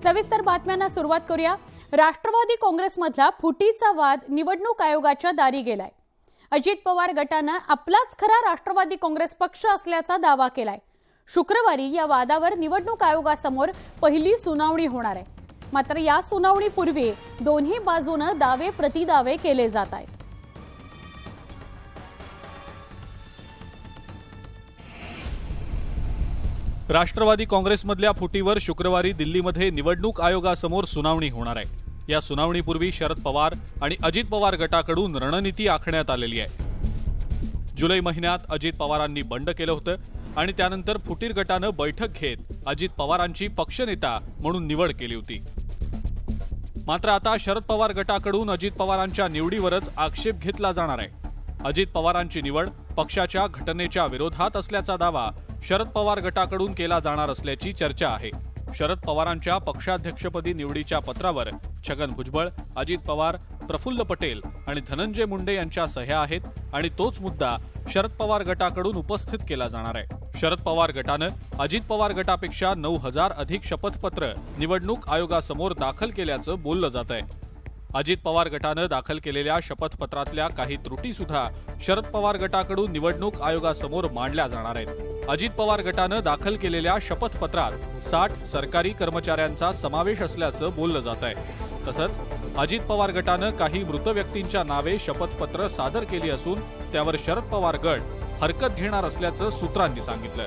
सविस्तर बातम्यांना सुरुवात करूया। राष्ट्रवादी काँग्रेसमधला फुटीचा वाद निवडणूक आयोगाच्या दारी गेलाय। अजित पवार गटाने आपलाच खरा राष्ट्रवादी काँग्रेस पक्ष असल्याचा दावा केलाय। शुक्रवारी या वादावर निवडणूक आयोगासमोर पहिली सुनावणी होणार आहे। मात्र या सुनावणीपूर्वी दोन्ही बाजूने दावे प्रतिदावे केले जात आहेत। राष्ट्रवादी काँग्रेसमधल्या फुटीवर शुक्रवारी दिल्लीमध्ये निवडणूक आयोगासमोर सुनावणी होणार आहे। या सुनावणीपूर्वी शरद पवार आणि अजित पवार गटाकडून रणनीती आखण्यात आलेली आहे। जुलै महिन्यात अजित पवारांनी बंड केलं होतं आणि त्यानंतर फुटीर गटानं बैठक घेत अजित पवारांची पक्षनेता म्हणून निवड केली होती। मात्र आता शरद पवार गटाकडून अजित पवारांच्या निवडीवरच आक्षेप घेतला जाणार आहे। अजित पवारांची निवड पक्षाच्या घटनेच्या विरोधात असल्याचा दावा शरद पवार गटाकडून केला जाणार असल्याची चर्चा आहे। शरद पवारांच्या पक्षाध्यक्षपदी निवडीच्या पत्रावर छगन भुजबळ, अजित पवार, प्रफुल्ल पटेल आणि धनंजय मुंडे यांच्या सह्या आहेत आणि तोच मुद्दा शरद पवार गटाकडून उपस्थित केला जाणार आहे। शरद पवार गटानं अजित पवार गटापेक्षा 9,000 अधिक शपथपत्र निवडणूक आयोगासमोर दाखल केल्याचं बोललं जात आहे। अजित पवार गटानं दाखल केलेल्या शपथपत्रातल्या काही त्रुटी सुद्धा शरद पवार गटाकडून निवडणूक आयोगासमोर मांडल्या जाणार आहेत। अजित पवार गटानं दाखल केलेल्या शपथपत्रात 60 सरकारी कर्मचाऱ्यांचा समावेश असल्याचं बोललं जात आहे। तसंच अजित पवार गटानं काही मृत व्यक्तींच्या नावे शपथपत्र सादर केली असून त्यावर शरद पवार गट हरकत घेणार असल्याचं सूत्रांनी सांगितलं।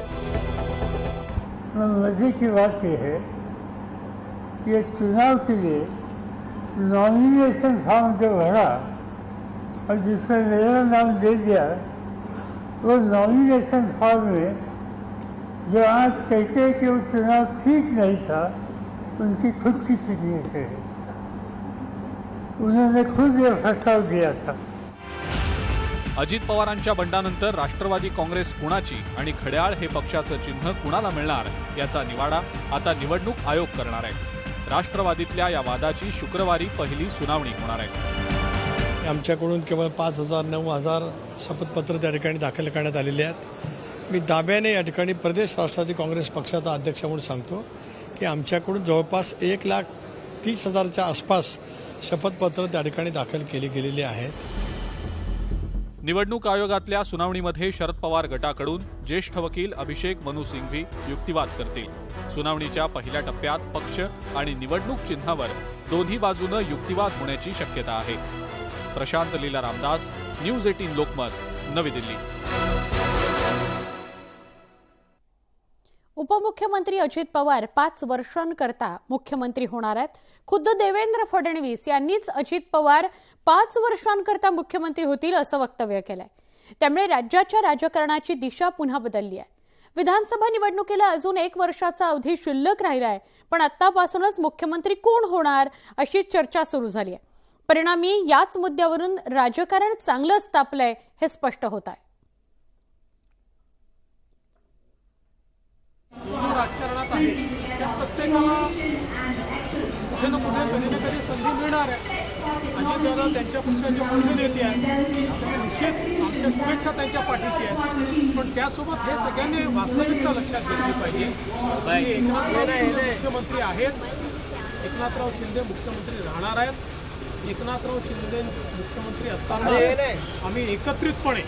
मजेची बात यह है कि चुनाव के लिए नॉमिनेशन फॉर्म जो भरा और जिसमें मेरा नाम दे दिया, वो नॉमिनेशन फॉर्म में जो आज कहते हैं कि वो चुनाव ठीक नहीं था, उनकी खुद की सिग्नेचर है। उन्होंने खुद ये प्रस्ताव दिया था। अजित पवारांच्या बंडानंतर राष्ट्रवादी काँग्रेस कुणाची आणि घड्याळ हे पक्षाचं चिन्ह कुणाला मिळणार याचा निवाडा आता निवडणूक आयोग करणार आहे। राष्ट्रवादीतल्या या वादाची शुक्रवारी पहिली सुनावणी होणार आहे। आमच्याकडून केवळ 5,000 9,000 शपथपत्र त्या ठिकाणी दाखल करण्यात आलेले आहेत। मी दाब्याने या ठिकाणी प्रदेश राष्ट्रवादी काँग्रेस पक्षाचा अध्यक्ष म्हणून सांगतो की आमच्याकडून जवळपास 1,30,000च्या आसपास शपथपत्र त्या ठिकाणी दाखल केली गेलेली आहेत। निवडणूक आयोगातल्या सुनावणीमध्ये शरद पवार गटाकडून ज्येष्ठ वकील अभिषेक मनु सिंघवी युक्तिवाद करतील। सुनावणीच्या पहिल्या टप्प्यात पक्ष आणि निवडणूक चिन्हावर दोन्ही बाजूने युक्तिवाद होण्याची शक्यता आहे। प्रशांत लीला रामदास, न्यूज 18 लोकमत, नवी दिल्ली। उपमुख्यमंत्री अजित पवार 5 वर्षांकरता मुख्यमंत्री होणार आहेत। खुद्द देवेंद्र फडणवीस यांनीच अजित पवार 5 वर्षांकरता मुख्यमंत्री होतील असं वक्तव्य केलंय। त्यामुळे राज्याच्या राजकारणाची दिशा पुन्हा बदलली आहे। विधानसभा निवडणुकीला अजून 1 वर्षाचा अवधी शिल्लक राहिलाय, पण आतापासूनच मुख्यमंत्री कोण होणार अशी चर्चा सुरू झाली आहे। परिणामी याच मुद्द्यावरून राजकारण चांगलंच तापलंय हे स्पष्ट होत आहे। राजकारणात आहे त्या प्रत्येकाला कुठे ना कुठे कधी ना कधी संधी मिळणार आहे। अजितदादा त्यांच्या पक्षाचे मोठे नेते आहेत, निश्चित आमच्या शुभेच्छा त्यांच्या पाठीशी आहेत। पण त्यासोबत हे सगळ्यांनी वास्तविकता लक्षात घेतली पाहिजे की एकनाथ शिंदे मुख्यमंत्री आहेत, एकनाथराव शिंदे मुख्यमंत्री राहणार आहेत। एकनाथराव शिंदे मुख्यमंत्री असताना आम्ही एकत्रितपणे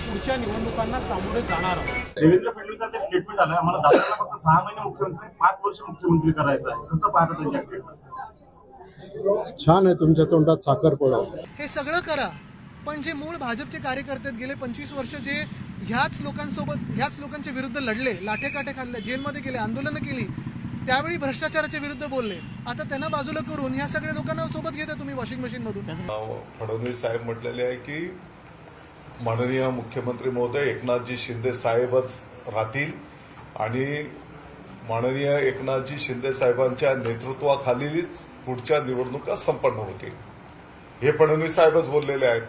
पुढच्या निवडणुकांना सामोरे जाणार आहोत। देवेंद्र फडणवीसांचं स्टेटमेंट आलं, आम्हाला दादाला फक्त 6 महिने मुख्यमंत्री 5 वर्ष मुख्यमंत्री करायचं आहे। कसं पाहता त्यांच्या स्टेटमेंट? छान आहे, तुमच्या तोंडात साखर पडाव। हे सगळं करा, पण जे मूळ भाजपचे कार्यकर्ते गेले 25 वर्ष जे ह्याच लोकांच्या विरुद्ध लढले, लाठेकाठे खाल्ले, जेलमध्ये गेले, आंदोलनं केली, त्यावेळी भ्रष्टाचाराच्या विरुद्ध बोलले, आता त्यांना बाजूला करून ह्या सगळ्या लोकांना सोबत घेता तुम्ही वॉशिंग मशीन मधून। फडणवीस साहेब म्हटलेले आहे की माननीय मुख्यमंत्री महोदय एकनाथजी शिंदे साहेबच राहतील आणि माननीय एकनाथजी शिंदे साहेबांच्या नेतृत्वाखालीच पुढच्या निवडणुका संपन्न होतील, हे फडणवीस साहेबच बोललेले आहेत।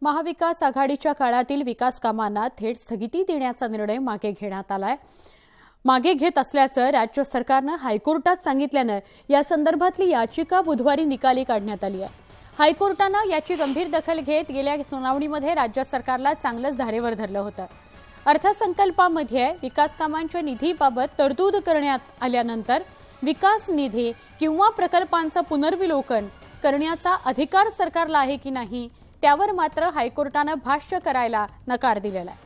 महाविकास आघाडीच्या काळातील विकास कामांना थेट स्थगिती देण्याचा निर्णय मागे घेत असल्याचं राज्य सरकारनं हायकोर्टात सांगितल्यानं या संदर्भातली याचिका बुधवारी निकाली काढण्यात आली आहे। हायकोर्टानं याची गंभीर दखल घेत गेल्या सुनावणीमध्ये राज्य सरकारला चांगलंच धारेवर धरलं होतं। अर्थसंकल्पामध्ये विकास कामांच्या निधीबाबत तरतूद करण्यात आल्यानंतर विकास निधी किंवा प्रकल्पांचं पुनर्विलोकन करण्याचा अधिकार सरकारला आहे की नाही, त्यावर मात्र हायकोर्टानं भाष्य करायला नकार दिलेला आहे.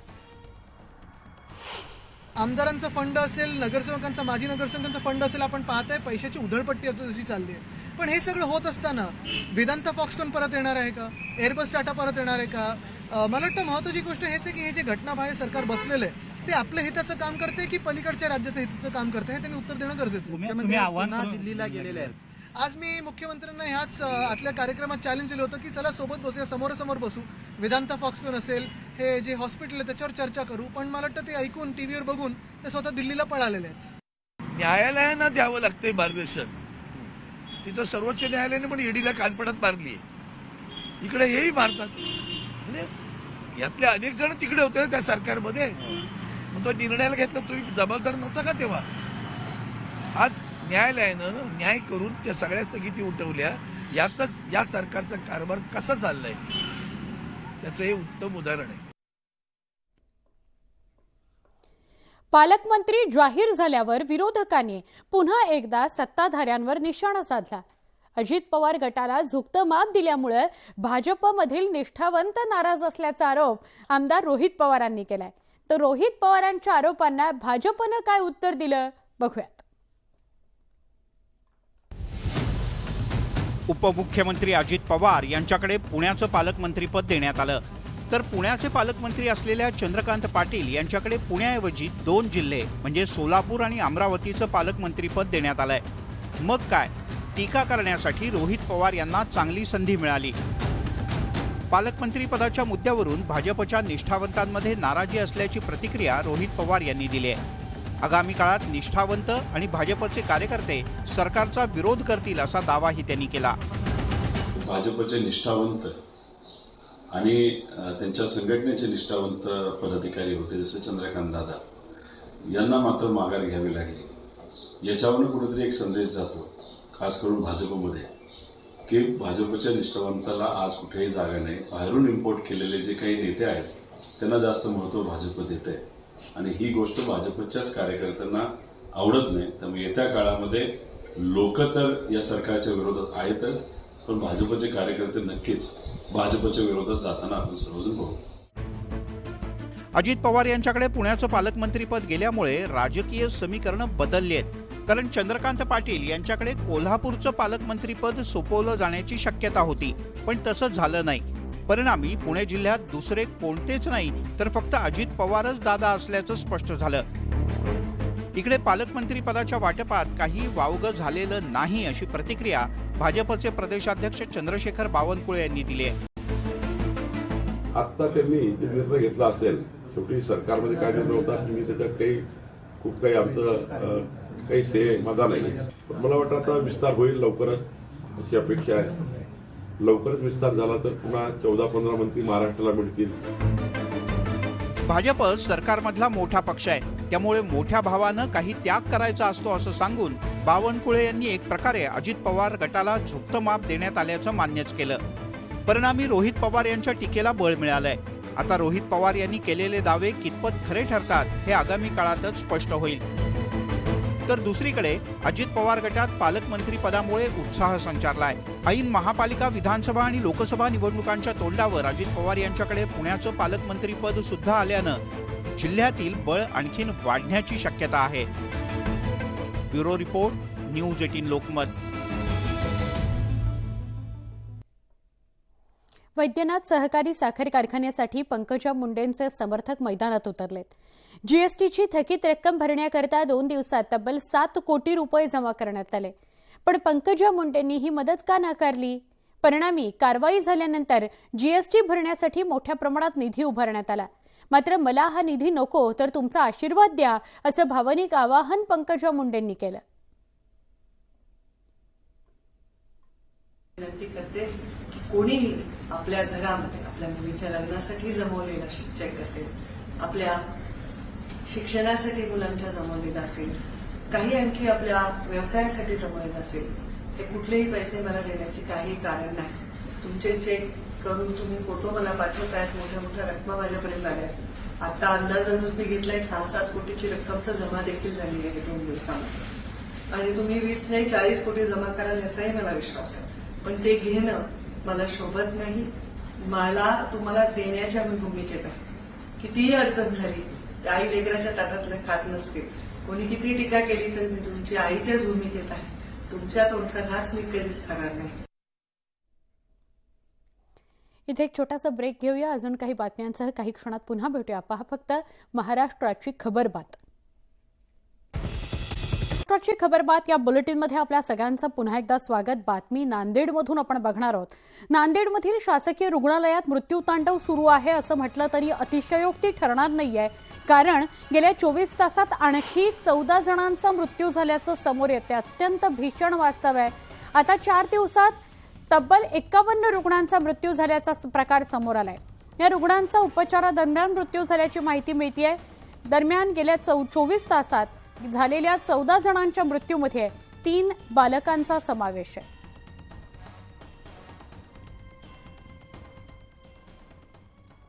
आमदारांचा फंड असेल, नगरसेवकांचा, माजी नगरसेवकांचा फंड असेल, आपण पाहताय पैशाची उधळपट्टी जशी चालली आहे. पण हे सगळं होत असताना वेदांता फॉक्सकॉन परत येणार आहे का, एअरबस टाटा परत येणार आहे का? मला वाटतं महत्त्वाची गोष्ट हेच आहे की हे जे घटनाबाह्य सरकार बसलेलं आहे ते आपल्या हिताचं काम करते की पलीकडच्या राज्याचं हिताचं काम करते, हे त्यांनी उत्तर देणं गरजेचं आहे. दिल्लीला गेलेले आहेत. आज मी मुख्यमंत्र्यांना ह्याच आतल्या कार्यक्रमात चॅलेंज दिलं होतं की चला सोबत बसूया, समोरासमोर बसू, वेदांता फॉक्सकॉन असेल, हे जे हॉस्पिटल आहे त्याच्यावर चर्चा करू. पण मला वाटतं ते ऐकून टीव्हीवर बघून ते स्वतः दिल्लीला पळालेले आहेत. न्यायालयानं द्यावं लागतंय मार्गदर्शन. तिथं सर्वोच्च न्यायालयाने पण ईडीला कानपडात मारली आहे, इकडे हेही मारतात. म्हणजे यातले अनेक जण तिकडे होते ना त्या सरकारमध्ये, मग तो निर्णयाला घेतला, तुम्ही जबाबदार नव्हता का तेव्हा? आज न्यायालयानं न्याय करून त्या सगळ्या स्थगिती उठवल्या. यातच या सरकारचा कारभार कसा चाललाय त्याचं हे उत्तम उदाहरण आहे. पालकमंत्री जाहीर झाल्यावर विरोधकांनी पुन्हा एकदा सत्ताधाऱ्यांवर निशाणा साधला. अजित पवार गटाला झुकतं माप दिल्यामुळे भाजपमधील निष्ठावंत नाराज असल्याचा आरोप आमदार रोहित पवारांनी केलाय. तर रोहित पवारांच्या आरोपांना भाजपनं काय उत्तर दिलं बघूयात. उपमुख्यमंत्री अजित पवार यांच्याकडे पुण्याचं पालकमंत्रीपद देण्यात आलं, तर पुण्याचे पालकमंत्री असलेल्या चंद्रकांत पाटील यांच्याकडे पुण्याऐवजी 2 जिल्हे म्हणजे सोलापूर आणि अमरावतीचं पालकमंत्रीपद देण्यात आलंय. मग काय, टीका करण्यासाठी रोहित पवार यांना चांगली संधी मिळाली. पालकमंत्रीपदाच्या मुद्द्यावरून भाजपच्या निष्ठावंतांमध्ये नाराजी असल्याची प्रतिक्रिया रोहित पवार यांनी दिली आहे. आगामी काळात निष्ठावंत आणि भाजपचे कार्यकर्ते सरकारचा विरोध करतील असा दावाही त्यांनी केला. भाजपचे निष्ठावंत आणि त्यांच्या संघटनेचे निष्ठावंत पदाधिकारी होते जसे चंद्रकांत दादा, यांना मात्र माघार घ्यावी लागली. याच्यावरून कुठेतरी एक संदेश जातो, खास करून भाजपमध्ये, की भाजपच्या निष्ठावंताला आज कुठेही जागा नाही. बाहेरून इम्पोर्ट केलेले जे काही नेते आहेत त्यांना जास्त महत्त्व भाजप देते आणि ही गोष्ट भाजपच्याच कार्यकर्त्यांना आवडत नाही. त्यामुळे येत्या काळामध्ये लोक तर या सरकारच्या विरोधात आहेतच, पण भाजपचे कार्यकर्ते नक्कीच भाजपच्या विरोधात जाताना आपण सर्वजण बघू. अजित पवार यांच्याकडे पुण्याचं पालकमंत्रीपद गेल्यामुळे राजकीय समीकरणं बदलली आहेत. कारण चंद्रकांत पाटील यांच्याकडे कोल्हापूरचं पालकमंत्रीपद सोपवलं जाण्याची शक्यता होती, पण तसं झालं नाही. परिणामी पुणे जिल्ह्यात दुसरे कोणतेच नाही तर फक्त अजित पवारच दादा असल्याचं स्पष्ट झालं. इकडे पालकमंत्री पदाच्या वाटपात काही वावगं झालेलं नाही अशी प्रतिक्रिया भाजपचे प्रदेशाध्यक्ष चंद्रशेखर बावनकुळे यांनी दिली आहे. आता त्यांनी निर्णय घेतला असेल, शेवटी सरकारमध्ये काय निर्णय होता तुम्ही त्याच्यात काही खूप काही आमचं काही से माझा नाही. पण मला वाटतं आता विस्तार होईल लवकरच अशी अपेक्षा आहे. लवकरच विस्तार झाला तर पुन्हा 14-15 मंत्री महाराष्ट्राला मिळतील. भाजप सरकारमधला मोठा पक्ष आहे, त्यामुळे मोठ्या भावानं काही त्याग करायचा असतो असं सांगून बावनकुळे यांनी एक प्रकारे अजित पवार गटाला झुकतं माप देण्यात आल्याचं मान्यच केलं. परिणामी रोहित पवार यांच्या टीकेला बळ मिळालंय. आता रोहित पवार यांनी केलेले दावे कितपत खरे ठरतात हे आगामी काळातच स्पष्ट होईल. तर दुसरीकडे अजित पवार गटात पालकमंत्री पदामुळे उत्साह संचारलाय. ऐन महापालिका, विधानसभा आणि लोकसभा निवडणुकांच्या तोंडावर अजित पवार यांच्याकडे पुण्याचं पालकमंत्री पद सुद्धा आल्यानं जिल्ह्यातील बळ आणखीन वाढण्याची शक्यता आहे. Bureau report, news 18 Lokmat. Vaidyanath सहकारी साखर कारखान्यासाठी पंकजा मुंडेंचे समर्थक मैदानात उतरलेत. जीएसटीची थकीत रक्कम भरण्याकरता 2 दिवसात तब्बल 7 कोटी रुपये जमा करण्यात आले. पण पंकजा मुंडेंनी ही मदत का नाकारली? परिणामी कारवाई झाल्यानंतर जीएसटी भरण्यासाठी मोठ्या प्रमाणात निधी उभारण्यात आला. मात्र मला हा निधी नको तर तुमचा आशीर्वाद द्या असं भावनिक आवाहन पंकजा मुंडेंनी केलं. विनंती करते की कोणीही आपल्या घरामध्ये आपल्या मुलीच्या लग्नासाठी जमवलेला चेक असेल, आपल्या शिक्षणासाठी मुलांच्या जमवलेला असेल, काही आणखी आपल्या व्यवसायासाठी जमवलेला असेल, ते कुठलेही पैसे मला देण्याचे काही कारण नाही. तुमचे चेक करून तुम्ही फोटो मला पाठवतायत, मोठ्या मोठ्या रकमा माझ्यापर्यंत आल्या, आता अंदाजानुसार मी घेतलाय 6-7 कोटीची रक्कम तर जमा देखील झाली आहे 2 दिवसांमध्ये आणि तुम्ही 20 नाही 40 कोटी जमा कराल याचाही मला विश्वास आहे. पण ते घेणं मला शोभत नाही. मला तुम्हाला देण्याच्या मी भूमिकेत आहे. कितीही अडचण झाली त्या आई लेकराच्या ताटातलं खात नसते. कोणी किती टीका केली तर मी तुमची आईच्याच भूमिकेत आहे. तुमच्या तोंडचा घास मी कधीच खाणार नाही. इथे एक छोटासा ब्रेक घेऊया. अजून काही बातम्यांसह काही क्षणात पुन्हा भेटूया. पहा फक्त महाराष्ट्राची खबरबात. महाराष्ट्राची खबरबात या बुलेटिनमध्ये आपल्या सगळ्यांचं पुन्हा एकदा स्वागत. बातमी नांदेडमधून आपण बघणार आहोत. नांदेडमधील शासकीय रुग्णालयात मृत्यूतांडव सुरू आहे असं म्हटलं तरी अतिशयोक्ती ठरणार नाहीये. कारण गेल्या 24 तासात आणखी 14 जणांचा मृत्यू झाल्याचं समोर येते. अत्यंत भीषण वास्तव आहे. आता 4 दिवसात तब्बल 51 रुग्णांचा मृत्यू झाल्याचा प्रकार समोर आलाय. या रुग्णांचा उपचारादरम्यान मृत्यू झाल्याची माहिती मिळतेय. दरम्यान गेल्या 24 तासात झालेल्या 14 जणांच्या मृत्यूमध्ये 3 बालकांचा समावेश आहे.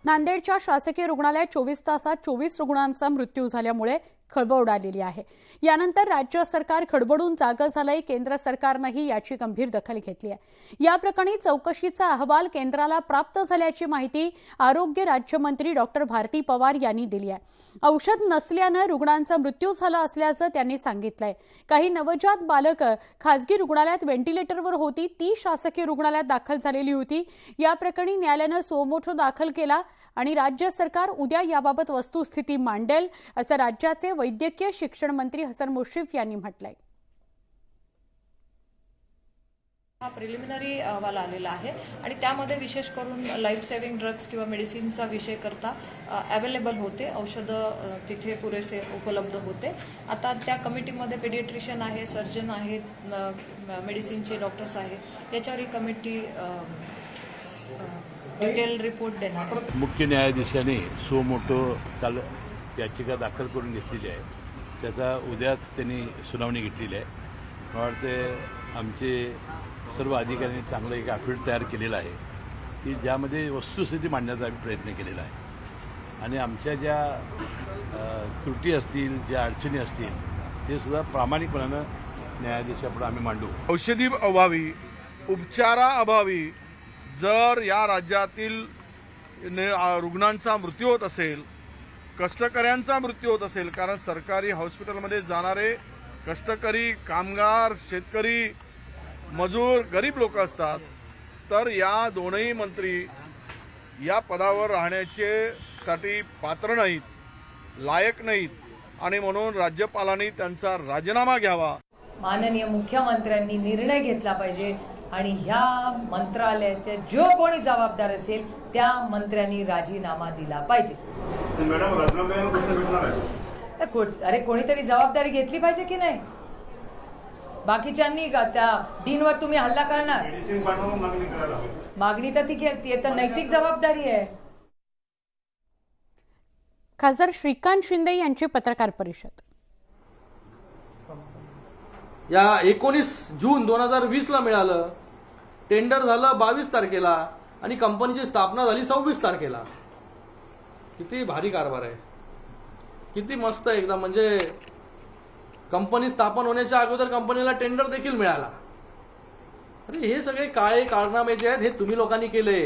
नांदेडच्या शासकीय रुग्णालयात 24 तासात 24 रुग्णांचा मृत्यू झाल्यामुळे खळबळ उडालेली आहे. यानंतर राज्य सरकार खडबडून जागं झालंय. केंद्र सरकारनंही याची गंभीर दखल घेतली आहे. या प्रकरणी चौकशीचा अहवाल केंद्राला प्राप्त झाल्याची माहिती आरोग्य राज्यमंत्री डॉक्टर भारती पवार यांनी दिली आहे. औषध नसल्यानं रुग्णांचा मृत्यू झाला असल्याचं त्यांनी सांगितलंय. काही नवजात बालकं खासगी रुग्णालयात व्हेंटिलेटरवर होती, ती शासकीय रुग्णालयात दाखल झालेली होती. या प्रकरणी न्यायालयानं सुमोटो दाखल केला आणि राज्य सरकार उद्या याबाबत वस्तुस्थिती मांडेल असं राज्याचे वैद्यकीय शिक्षण मंत्री हसन मुश्रीफ यांनी म्हटलंय. हा प्रिलिमिनरी अहवाल आलेला आहे आणि त्यामध्ये विशेष करून लाईफ सेव्हिंग ड्रग्स किंवा मेडिसिनचा विषय करता अवेलेबल होते. औषधं तिथे पुरेसे उपलब्ध होते. आता त्या कमिटीमध्ये पेडियाट्रिशियन आहे, सर्जन आहेत, मेडिसिनचे डॉक्टर्स आहेत. याच्यावर ही कमिटी डिटेल रिपोर्ट देणार आहे. मुख्य न्यायाधीशाने सुमोटो काल याचिका दाखल करून घेतलेली आहे. त्याचा उद्याच त्यांनी सुनावणी घेतलेली आहे. मला वाटते आमचे सर्व अधिकाऱ्यांनी चांगलं एक ॲफिडेव्हिट तयार केलेलं आहे की ज्यामध्ये वस्तुस्थिती मांडण्याचा आम्ही प्रयत्न केलेला आहे आणि आमच्या ज्या त्रुटी असतील, ज्या अडचणी असतील ते सुद्धा प्रामाणिकपणानं न्यायाधीशापुढे आम्ही मांडू. औषधी अभावी, उपचाराअभावी जर या राज्यातील रुग्णांचा मृत्यू होत असेल, कष्टकऱ्यांचा मृत्यू होत असेल, कारण सरकारी हॉस्पिटलमध्ये जाणारे कष्टकरी, कामगार, शेतकरी, मजूर, गरीब लोक असतात, तर या दोनही मंत्री या पदावर राहण्याचे साठी पात्र नाहीत, लायक नाहीत आणि म्हणून राज्यपालांनी त्यांचा राजीनामा घ्यावा. माननीय मुख्यमंत्र्यांनी निर्णय घेतला पाहिजे आणि ह्या मंत्रालयाचे जो कोणी जबाबदार असेल त्या मंत्र्यांनी राजीनामा दिला पाहिजे. अरे कोणीतरी जबाबदारी घेतली पाहिजे की नाही? बाकीच्यांनी त्या डीनवर तुम्ही हल्ला करणार? मागणी तर ती तर नैतिक जबाबदारी आहे. खासदार श्रीकांत शिंदे यांची पत्रकार परिषद. या 19 जून 2020 ला मिळालं. टेंडर झालं 22 तारखेला आणि कंपनीची स्थापना झाली 26 तारखेला. किती भारी कारभार आहे, किती मस्त एकदम. म्हणजे कंपनी स्थापन होण्याच्या अगोदर कंपनीला टेंडर देखील मिळाला. अरे हे सगळे काळे कारनामे जे आहेत हे तुम्ही लोकांनी केले.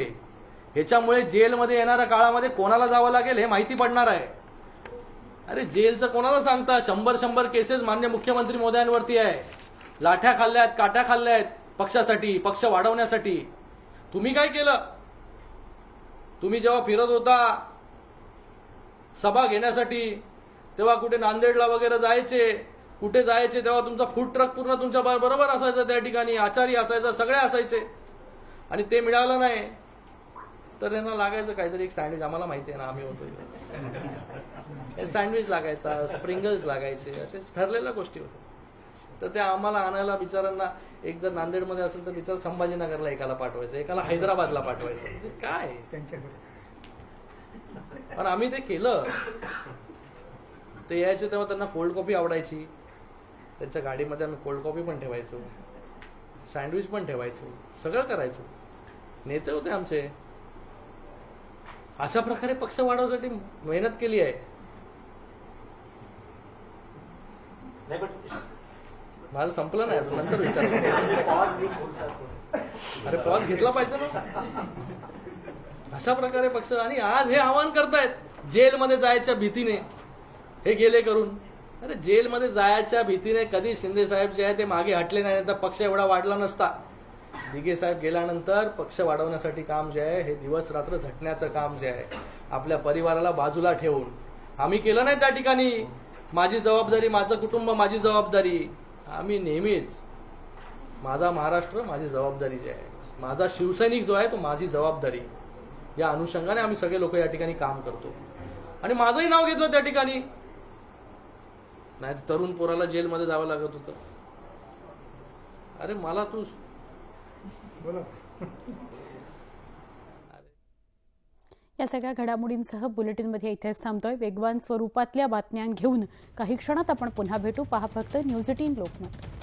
ह्याच्यामुळे जेलमध्ये येणाऱ्या काळामध्ये कोणाला जावं लागेल हे माहिती पडणार आहे. अरे जेलचं कोणाला सांगता? 100 केसेस मान्य मुख्यमंत्री मोदयांवरती आहे. लाठ्या खाल्ल्यात, काट्या खाल्ल्यात पक्षासाठी, पक्ष वाढवण्यासाठी. तुम्ही काय केलं? तुम्ही जेव्हा फिरत होता सभा घेण्यासाठी तेव्हा कुठे नांदेडला वगैरे जायचे, कुठे जायचे तेव्हा तुमचा फूड ट्रक पूर्ण तुमच्या बरोबर असायचा. त्या ठिकाणी आचारी असायचा, सगळे असायचे आणि ते मिळालं नाही तर त्यांना लागायचं काहीतरी एक सँडविच. आम्हाला माहिती आहे ना, आम्ही होतो. सँडविच लागायचा, स्प्रिंगल्स लागायचे, असे ठरलेल्या गोष्टी होत्या. तर त्या आम्हाला आणायला बिचारांना, एक जर नांदेडमध्ये असेल तर बिचार संभाजीनगरला एकाला पाठवायचं, एकाला हैदराबादला पाठवायचं. म्हणजे काय त्यांच्याकडे. पण आम्ही ते केलं. ते यायचे तेव्हा त्यांना कोल्ड कॉफी आवडायची. त्यांच्या गाडीमध्ये आम्ही कोल्ड कॉफी पण ठेवायचो, सँडविच पण ठेवायचो, सगळं करायचो. नेते होते आमचे. अशा प्रकारे पक्ष वाढवण्यासाठी मेहनत केली आहे. माझं संपलं नाही अजून, नंतर विचार. अरे पॉज घेतला पाहिजे ना. अशा प्रकारे पक्ष, आणि आज हे आवाहन करतायत जेलमध्ये जायच्या भीतीने हे गेले करून. अरे जेलमध्ये जायच्या भीतीने कधी शिंदे साहेब जे आहे ते मागे हटले नाही, तर पक्ष एवढा वाढला नसता. दिघे साहेब गेल्यानंतर पक्ष वाढवण्यासाठी काम जे आहे हे दिवस रात्र झटण्याचं काम जे आहे आपल्या परिवाराला बाजूला ठेवून आम्ही केलं नाही. त्या ठिकाणी माझी जबाबदारी, माझं कुटुंब माझी जबाबदारी. आम्ही नेहमीच माझा महाराष्ट्र माझी जबाबदारी जी आहे, माझा शिवसैनिक जो आहे तो माझी जबाबदारी, या अनुषंगाने आम्ही सगळे लोक या ठिकाणी काम करतो. आणि माझंही नाव घेतलं त्या ठिकाणी. नाही तरुण पोराला जेलमध्ये जावं लागत होतं. अरे मला तू बोला. या सगळ्या घडामोडींसह बुलेटिनमध्ये इथेच थांबतोय. वेगवान स्वरूपातल्या बातम्या घेऊन काही क्षणात आपण पुन्हा भेटू. पहा फक्त न्यूज 18 लोकमत.